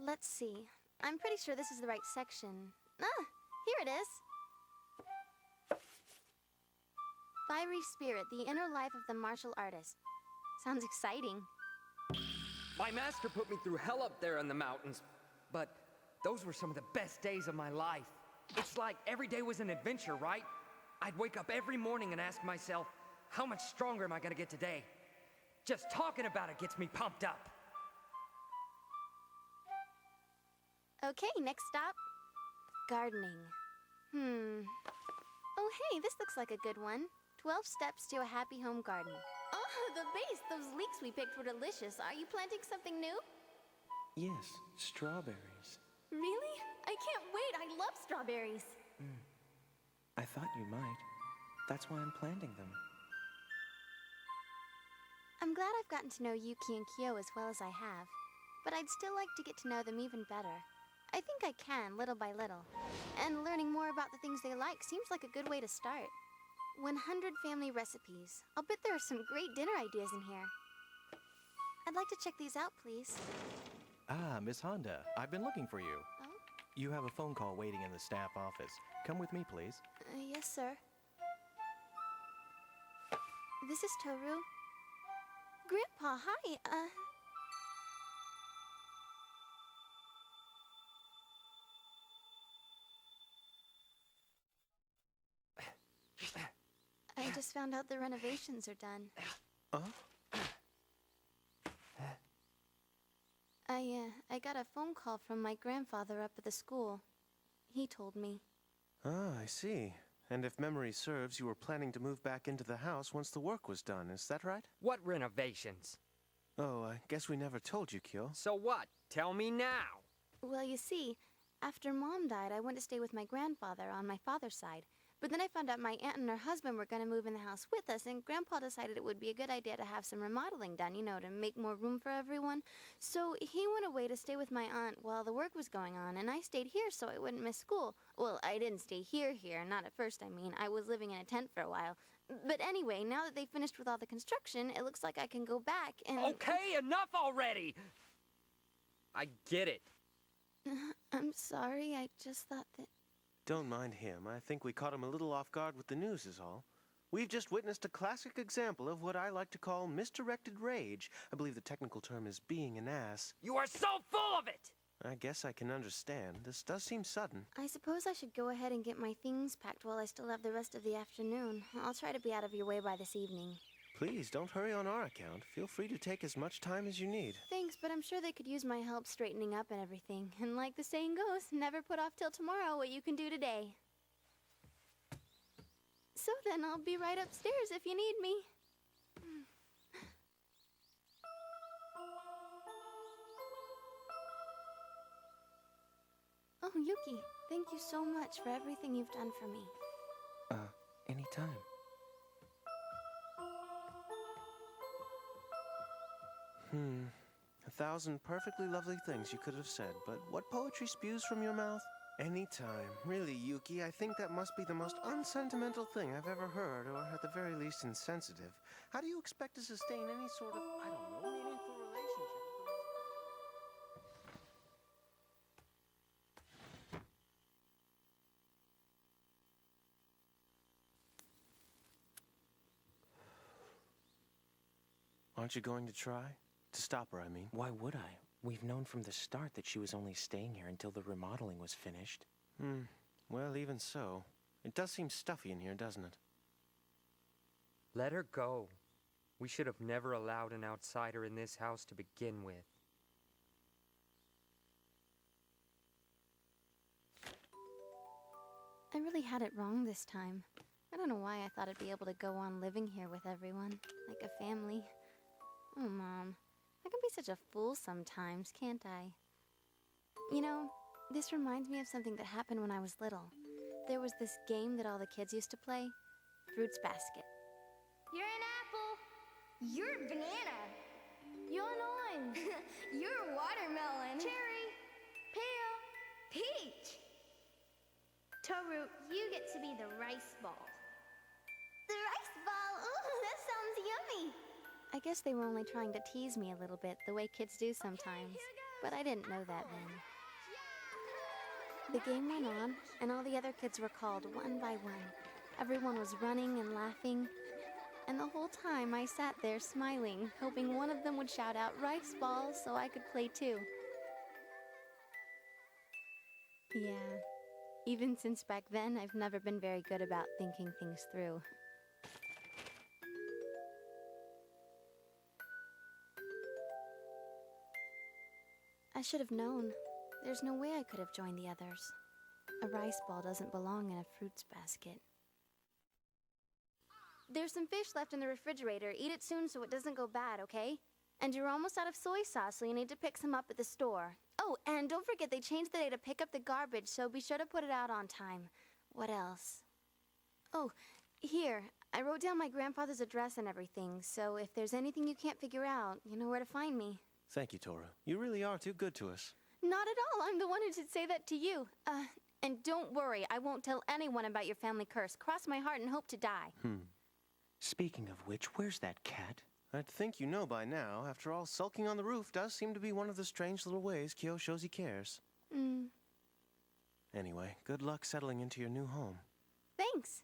Let's see. I'm pretty sure this is the right section. Ah, here it is. Fiery Spirit, the inner life of the martial artist. Sounds exciting. My master put me through hell up there in the mountains, but those were some of the best days of my life. It's like every day was an adventure, right? I'd wake up every morning and ask myself, how much stronger am I gonna get today? Just talking about it gets me pumped up. Okay, next stop. Gardening. Oh, hey, this looks like a good one. 12 steps to a happy home garden. Oh, the base! Those leeks we picked were delicious. Are you planting something new? Yes, strawberries. Really? I can't wait. I love strawberries. I thought you might. That's why I'm planting them. I'm glad I've gotten to know Yuki and Kyo as well as I have. But I'd still like to get to know them even better. I think I can, little by little. And learning more about the things they like seems like a good way to start. 100 family recipes. I'll bet there are some great dinner ideas in here. I'd like to check these out, please. Ah, Miss Honda, I've been looking for you. Oh? You have a phone call waiting in the staff office. Come with me, please. Yes, sir. This is Tohru. Grandpa, hi. I just found out the renovations are done. Oh? I got a phone call from my grandfather up at the school. He told me. Ah, I see. And if memory serves, you were planning to move back into the house once the work was done, is that right? What renovations? Oh, I guess we never told you, Kyo. So what? Tell me now. Well, you see, after Mom died, I went to stay with my grandfather on my father's side. But then I found out my aunt and her husband were going to move in the house with us, and Grandpa decided it would be a good idea to have some remodeling done, to make more room for everyone. So he went away to stay with my aunt while the work was going on, and I stayed here so I wouldn't miss school. Well, I didn't stay here, not at first, I mean. I was living in a tent for a while. But anyway, now that they finished with all the construction, it looks like I can go back and... Okay, enough already! I get it. I'm sorry, I just thought that... Don't mind him. I think we caught him a little off guard with the news is all. We've just witnessed a classic example of what I like to call misdirected rage. I believe the technical term is being an ass. You are so full of it! I guess I can understand. This does seem sudden. I suppose I should go ahead and get my things packed while I still have the rest of the afternoon. I'll try to be out of your way by this evening. Please, don't hurry on our account. Feel free to take as much time as you need. Thanks, but I'm sure they could use my help straightening up and everything. And like the saying goes, never put off till tomorrow what you can do today. So then I'll be right upstairs if you need me. Oh, Yuki, thank you so much for everything you've done for me. Anytime. A thousand perfectly lovely things you could have said, but what poetry spews from your mouth? Anytime. Really, Yuki, I think that must be the most unsentimental thing I've ever heard, or at the very least insensitive. How do you expect to sustain any sort of, I don't know, meaningful relationship? Aren't you going to try? To stop her, I mean. Why would I? We've known from the start that she was only staying here until the remodeling was finished. Well, even so. It does seem stuffy in here, doesn't it? Let her go. We should have never allowed an outsider in this house to begin with. I really had it wrong this time. I don't know why I thought I'd be able to go on living here with everyone, like a family. Oh, Mom. I can be such a fool sometimes, can't I? This reminds me of something that happened when I was little. There was this game that all the kids used to play, Fruits Basket. You're an apple. You're a banana. You're an orange. You're a watermelon. Cherry. Pear. Peach. Tohru, you get to be the rice ball. The rice ball? Ooh, that sounds yummy. I guess they were only trying to tease me a little bit, the way kids do sometimes. but I didn't know that then. The game went on, and all the other kids were called one by one. Everyone was running and laughing, and the whole time I sat there smiling, hoping one of them would shout out rice balls so I could play too. Yeah, even since back then, I've never been very good about thinking things through. I should have known. There's no way I could have joined the others. A rice ball doesn't belong in a fruits basket. There's some fish left in the refrigerator. Eat it soon so it doesn't go bad, okay? And you're almost out of soy sauce, so you need to pick some up at the store. Oh, and don't forget they changed the day to pick up the garbage, so be sure to put it out on time. What else? Oh, here. I wrote down my grandfather's address and everything, so if there's anything you can't figure out, you know where to find me. Thank you, Tohru. You really are too good to us. Not at all. I'm the one who should say that to you. And don't worry, I won't tell anyone about your family curse. Cross my heart and hope to die. Speaking of which, where's that cat? I'd think you know by now. After all, sulking on the roof does seem to be one of the strange little ways Kyo shows he cares. Hmm. Anyway, good luck settling into your new home. Thanks.